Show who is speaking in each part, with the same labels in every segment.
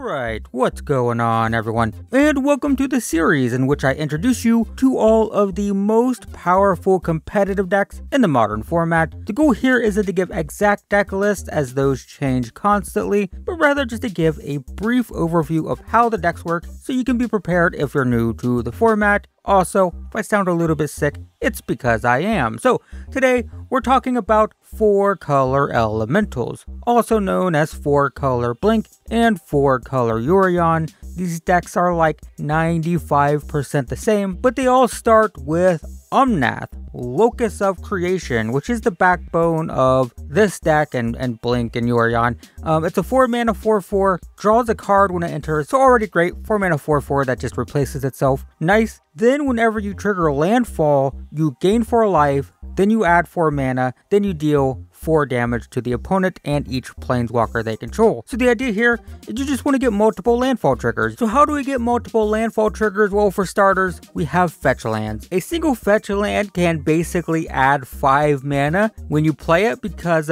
Speaker 1: Alright, what's going on everyone? And welcome to the series in which I introduce you to all of the most powerful competitive decks in the modern format. The goal here isn't to give exact deck lists as those change constantly, but rather just to give a brief overview of how the decks work so you can be prepared if you're new to the format. Also, if I sound a little bit sick, it's because I am. So, today we're talking about 4-color elementals, also known as 4-color Blink and 4-color Yorion. These decks are like 95% the same, but they all start with Omnath, Locus of Creation, which is the backbone of this deck and Blink and Yorion. It's a 4-mana 4/4, draws a card when it enters, so already great. 4-mana 4/4 that just replaces itself. Nice. Then whenever you trigger landfall, you gain 4 life, then you add 4 mana, then you deal 4 damage to the opponent and each planeswalker they control. So the idea here is you just want to get multiple landfall triggers. So how do we get multiple landfall triggers? Well, for starters, we have fetch lands. A single fetch land can basically add 5 mana when you play it because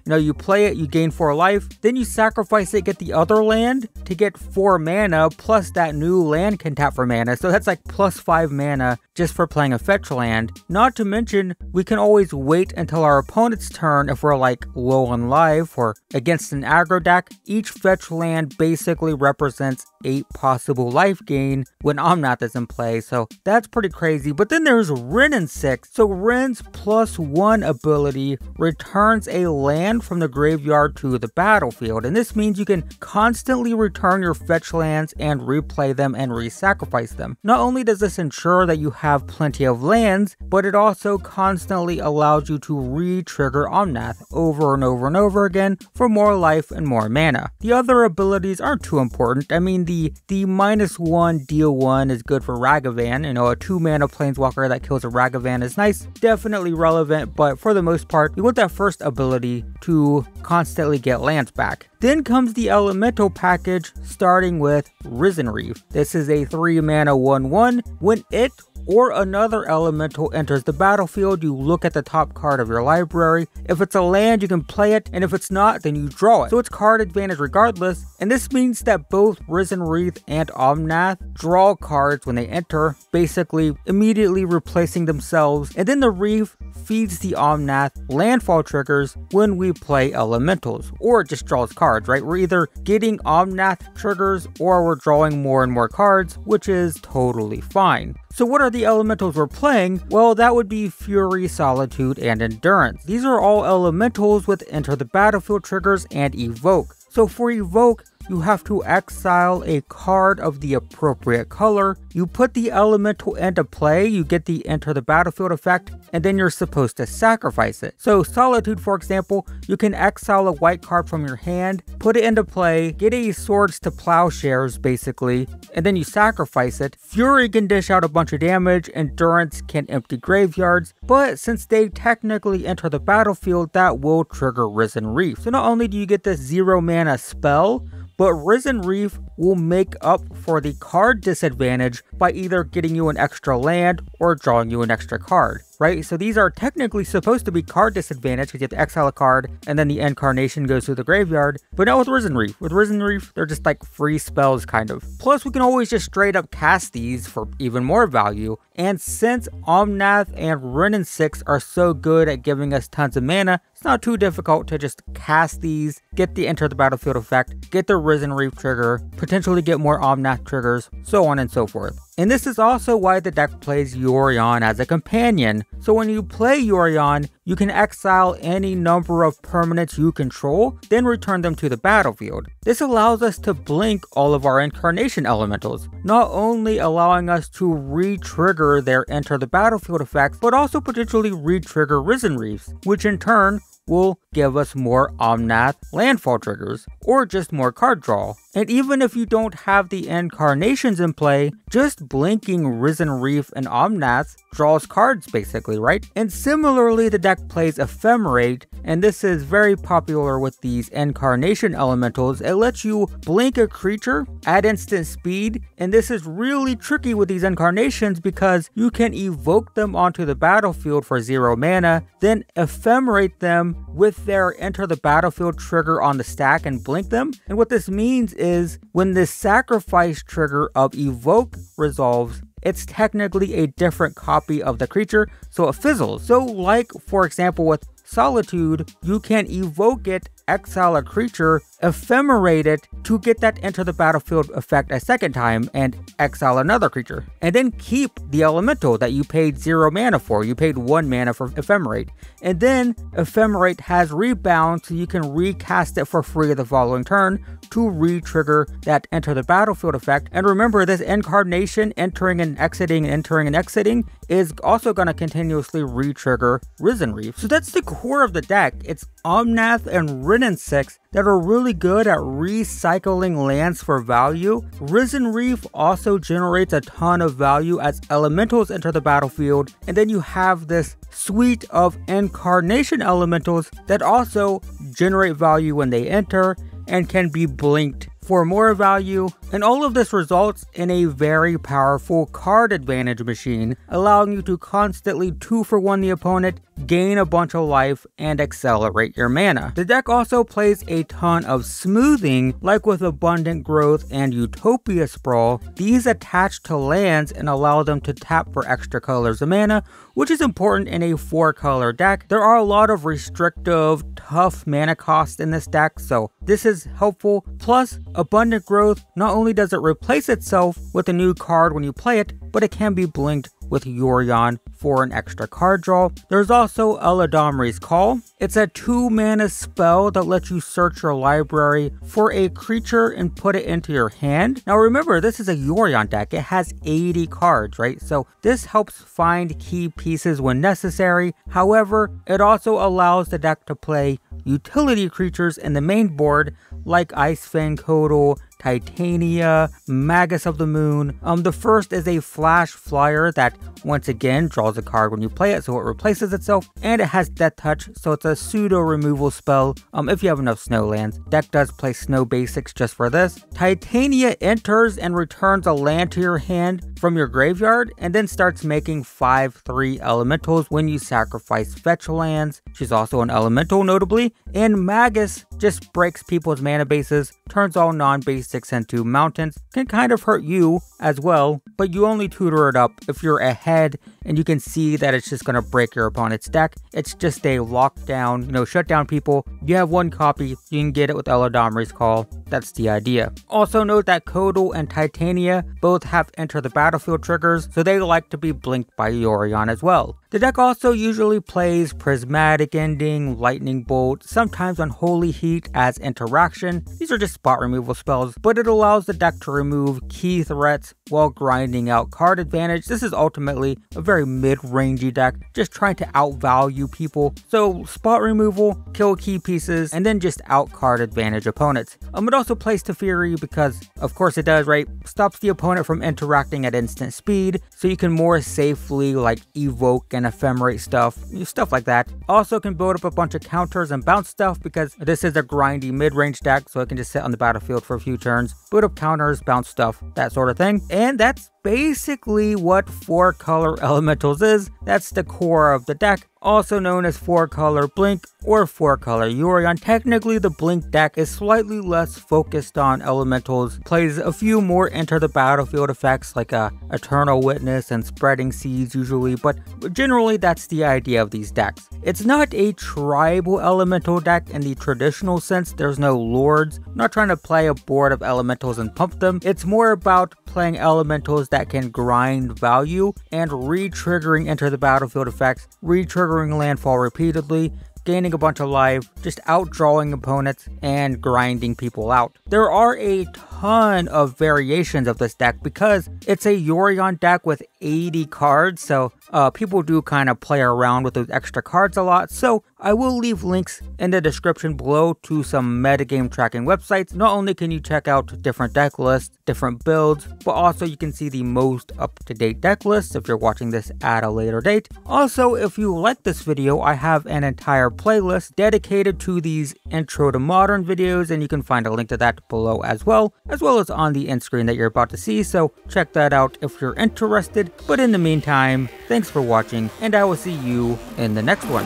Speaker 1: you play it, you gain 4 life, then you sacrifice it, get the other land to get 4 mana, plus that new land can tap for mana. So that's like plus 5 mana just for playing a fetch land. Not to mention, we can always wait until our opponent's turn if we're like low on life or against an aggro deck. Each fetch land basically represents 8 possible life gain when Omnath is in play, so that's pretty crazy. But then there's Wrenn and Six. So Wrenn's +1 ability returns a land from the graveyard to the battlefield, and this means you can constantly return your fetch lands and replay them and re-sacrifice them. Not only does this ensure that you have plenty of lands, but it also constantly allows you to re-trigger Omnath over and over and over again for more life and more mana. The other abilities aren't too important. I mean, the -1 deal 1 is good for Ragavan. A 2-mana planeswalker that kills a Ragavan is nice, definitely relevant, but for the most part, you want that first ability to constantly get lands back. Then comes the elemental package, starting with Risen Reef. This is a 3-mana 1/1. When it or another elemental enters the battlefield, you look at the top card of your library. If it's a land, you can play it, and if it's not, then you draw it. So it's card advantage regardless, and this means that both Risen Reef and Omnath draw cards when they enter, basically immediately replacing themselves, and then the Reef feeds the Omnath landfall triggers when we play elementals, or it just draws cards, right? We're either getting Omnath triggers or we're drawing more and more cards, which is totally fine. So what are the elementals we're playing? Well, that would be Fury, Solitude, and Endurance. These are all elementals with enter the battlefield triggers and evoke. So for evoke, you have to exile a card of the appropriate color. You put the elemental into play, you get the enter the battlefield effect, and then you're supposed to sacrifice it. So Solitude, for example, you can exile a white card from your hand, put it into play, get a Swords to Plowshares basically, and then you sacrifice it. Fury can dish out a bunch of damage, Endurance can empty graveyards, but since they technically enter the battlefield, that will trigger Risen Reef. So not only do you get this 0-mana spell, but Risen Reef will make up for the card disadvantage by either getting you an extra land or drawing you an extra card, right? So these are technically supposed to be card disadvantage because you have to exile a card and then the incarnation goes to the graveyard, but not with Risen Reef. With Risen Reef, they're just like free spells kind of. Plus, we can always just straight up cast these for even more value. And since Omnath and Wrenn and Six are so good at giving us tons of mana, it's not too difficult to just cast these, get the enter the battlefield effect, get the Risen Reef trigger, potentially get more Omnath triggers, so on and so forth. And this is also why the deck plays Yorion as a companion. So when you play Yorion, you can exile any number of permanents you control, then return them to the battlefield. This allows us to blink all of our incarnation elementals, not only allowing us to re-trigger their enter the battlefield effects, but also potentially re-trigger Risen Reefs, which in turn will give us more Omnath landfall triggers, or just more card draw. And even if you don't have the incarnations in play, just blinking Risen Reef and Omnath draws cards basically, right? And similarly, the deck plays Ephemerate, and this is very popular with these Incarnation Elementals. It lets you blink a creature at instant speed, and this is really tricky with these Incarnations because you can evoke them onto the battlefield for 0 mana, then ephemerate them with their enter the battlefield trigger on the stack and blink them. And what this means is when the sacrifice trigger of evoke resolves, it's technically a different copy of the creature, so it fizzles. So like, for example, with Solitude, you can evoke it, exile a creature, ephemerate it to get that enter the battlefield effect a second time and exile another creature. And then keep the elemental that you paid 0 mana for. You paid 1 mana for ephemerate. And then ephemerate has rebound, so you can recast it for free the following turn to re-trigger that enter the battlefield effect. And remember, this Incarnation entering and exiting is also going to continuously re-trigger Risen Reef. So that's the core of the deck. It's Omnath and Wrenn and Six that are really good at recycling lands for value. Risen Reef also generates a ton of value as elementals enter the battlefield, and then you have this suite of Incarnation Elementals that also generate value when they enter and can be blinked for more value, and all of this results in a very powerful card advantage machine, allowing you to constantly 2-for-1 the opponent, gain a bunch of life, and accelerate your mana. The deck also plays a ton of smoothing, like with Abundant Growth and Utopia Sprawl. These attach to lands and allow them to tap for extra colors of mana, which is important in a 4-color deck. There are a lot of restrictive, tough mana costs in this deck, so this is helpful. Plus, Abundant Growth, not only does it replace itself with a new card when you play it, but it can be blinked with Yorion for an extra card draw. There's also Eladamri's Call. It's a 2-mana spell that lets you search your library for a creature and put it into your hand. Now remember, this is a Yorion deck. It has 80 cards, right? So this helps find key pieces when necessary. However, it also allows the deck to play utility creatures in the main board like Icefang Codal, Titania, Magus of the Moon. The first is a flash flyer that once again draws a card when you play it, so it replaces itself, and it has Death Touch, so it's a pseudo removal spell if you have enough snow lands. Deck does play snow basics just for this. Titania enters and returns a land to your hand from your graveyard, and then starts making 5/3 elementals when you sacrifice fetch lands. She's also an elemental notably, and Magus just breaks people's mana bases, turns all non-basics into mountains, can kind of hurt you as well, but you only tutor it up if you're ahead and you can see that it's just going to break your opponent's deck. It's just a lockdown, shut down people. You have 1 copy, you can get it with Eladamri's Call. That's the idea. Also note that Codal and Titania both have enter the battlefield triggers, so they like to be blinked by Yorion as well. The deck also usually plays Prismatic Ending, Lightning Bolt, sometimes Unholy Heat as interaction. These are just spot removal spells, but it allows the deck to remove key threats while grinding out card advantage. This is ultimately a very mid-rangey deck, just trying to outvalue people. So spot removal, kill key pieces, and then just out card advantage opponents. It also plays Teferi because, of course it does, right? Stops the opponent from interacting at instant speed, so you can more safely evoke and ephemerate stuff like that. Also can build up a bunch of counters and bounce stuff because this is a grindy mid-range deck, so it can just sit on the battlefield for a few turns, build up counters, bounce stuff, that sort of thing. And that's basically what 4-color elementals is. That's the core of the deck, also known as 4-color Blink or 4-color Yorion. Technically, the Blink deck is slightly less focused on elementals, plays a few more enter the battlefield effects like Eternal Witness and Spreading Seeds usually, but generally that's the idea of these decks. It's not a tribal elemental deck in the traditional sense. There's no lords. I'm not trying to play a board of elementals and pump them. It's more about playing elementals that can grind value and re-triggering enter the battlefield effects, re-triggering landfall repeatedly, gaining a bunch of life, just outdrawing opponents, and grinding people out. There are a ton of variations of this deck because it's a Yorion deck with 80 cards, so people do kind of play around with those extra cards a lot, so I will leave links in the description below to some metagame tracking websites. Not only can you check out different deck lists, different builds, but also you can see the most up-to-date deck lists if you're watching this at a later date. Also, if you like this video, I have an entire playlist dedicated to these Intro to Modern videos, and you can find a link to that below as well as on the end screen that you're about to see, so check that out if you're interested. But in the meantime, thanks for watching, and I will see you in the next one.